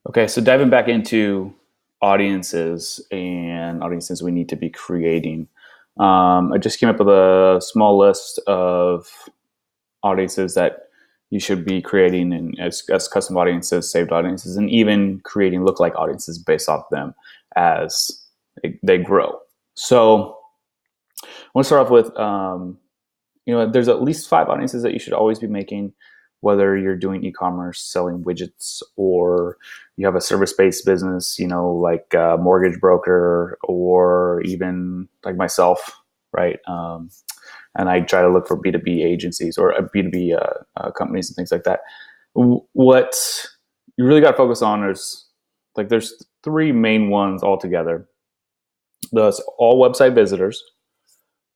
Okay, so diving back into audiences we need to be creating. I just came up with a small list of audiences that you should be creating and as custom audiences, saved audiences, and even creating lookalike audiences based off them as they grow. So I want to start off with there's at least 5 audiences that you should always be making, whether you're doing e-commerce, selling widgets, or you have a service-based business, like a mortgage broker, or even like myself, right? And I try to look for B2B agencies or B2B companies and things like that. What you really got to focus on is there's 3 main ones altogether. That's all website visitors.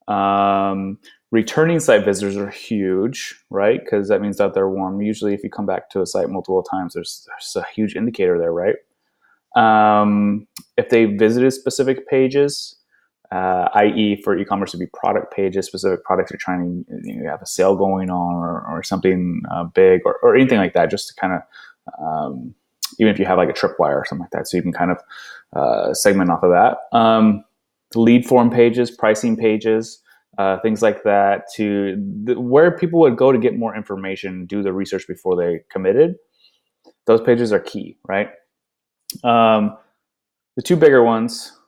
Um, Returning site visitors are huge, right? Because that means that they're warm. Usually, if you come back to a site multiple times, there's a huge indicator there, right? If they visited specific pages, i.e., for e-commerce to be product pages, specific products you're trying to have a sale going on, or something big, or anything like that, just to kind of even if you have like a tripwire or something like that, so you can kind of segment off of that. Lead form pages, pricing pages, things like that, where people would go to get more information, do the research before they committed. Those pages are key, right? The 2 bigger ones,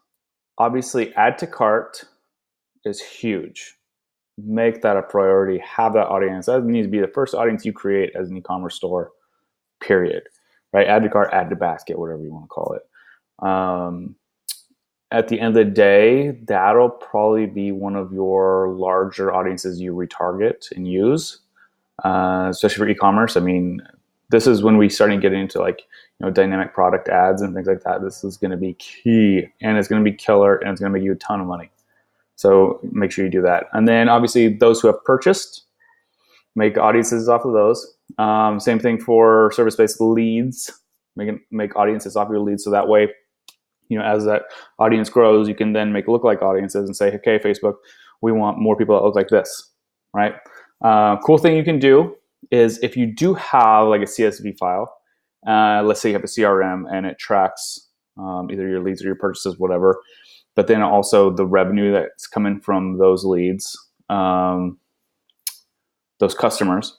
obviously, add to cart is huge. Make that a priority. Have that audience. That needs to be the first audience you create as an e-commerce store, period. Right? Add to cart, add to basket, whatever you want to call it. At the end of the day, that'll probably be one of your larger audiences you retarget and use, especially for e-commerce. I mean, this is when we starting getting into dynamic product ads and things like that. This is going to be key, and it's going to be killer, and it's going to make you a ton of money. So make sure you do that. And then obviously those who have purchased, make audiences off of those. Same thing for service-based leads. Make audiences off your leads, so that way, as that audience grows, you can then make lookalike audiences and say, okay, Facebook, we want more people that look like this, right? Cool thing you can do is if you do have like a CSV file, let's say you have a CRM and it tracks either your leads or your purchases, whatever, but then also the revenue that's coming from those leads, those customers.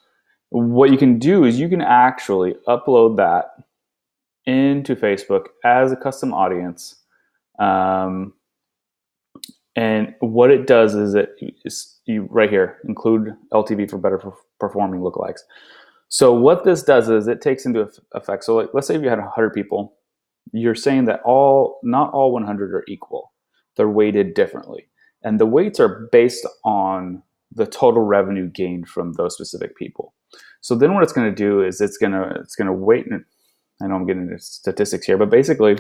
What you can do is you can actually upload that into Facebook as a custom audience. And what it does is you right here, include LTV for better performing lookalikes. So what this does is it takes into effect. So let's say if you had 100 people, you're saying that not all 100 are equal. They're weighted differently. And the weights are based on the total revenue gained from those specific people. So then what it's going to do is it's going to weight. I know I'm getting into statistics here, but basically,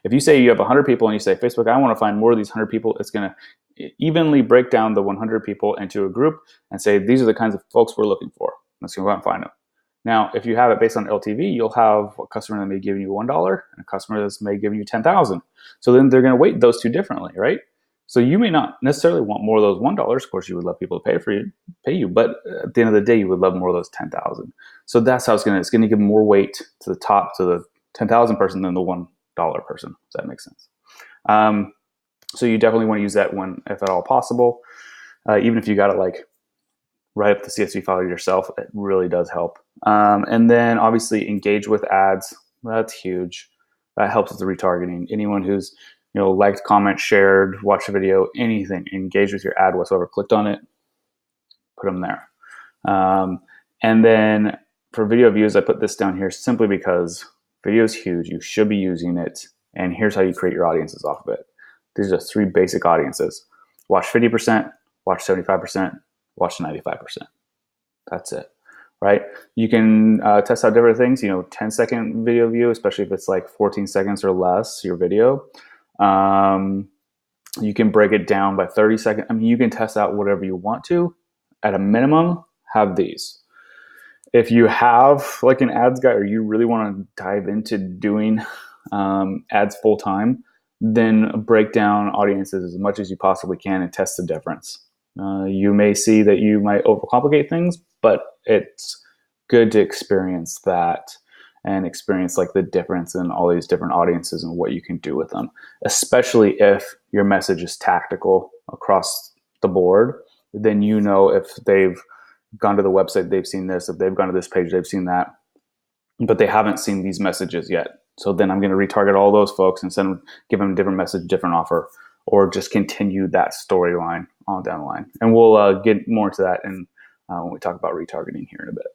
if you say you have 100 people and you say, Facebook, I want to find more of these 100 people, it's going to evenly break down the 100 people into a group and say, these are the kinds of folks we're looking for. Let's go out and find them. Now, if you have it based on LTV, you'll have a customer that may give you $1 and a customer that may give you 10,000. So then they're going to weight those two differently, right? So you may not necessarily want more of those $1. Of course, you would love people to pay you, but at the end of the day, you would love more of those 10,000. So that's how it's going to give more weight to the top, to the 10,000 person than the $1 person. Does that make sense? So you definitely want to use that one if at all possible. Even if you got it write up the CSV file yourself, it really does help. And then obviously engage with ads. That's huge. That helps with the retargeting. Anyone who's liked, comment, shared, watched a video, anything, engage with your ad whatsoever, clicked on it, put them there. And then for video views, I put this down here simply because video is huge. You should be using it. And here's how you create your audiences off of it. These are 3 basic audiences. Watch 50%, watch 75%, watch 95%. That's it, right? You can test out different things, 10-second video view, especially if it's like 14 seconds or less, your video. You can break it down by 30 seconds. I mean, you can test out whatever you want to. At a minimum, have these. If you have like an ads guy or you really want to dive into doing ads full time, then break down audiences as much as you possibly can and test the difference. You may see that you might overcomplicate things, but it's good to experience that and experience like the difference in all these different audiences and what you can do with them, especially if your message is tactical across the board. Then you know if they've gone to the website, they've seen this. If they've gone to this page, they've seen that, but they haven't seen these messages yet. So then I'm going to retarget all those folks and give them a different message, different offer, or just continue that storyline on down the line. And we'll get more into that when we talk about retargeting here in a bit.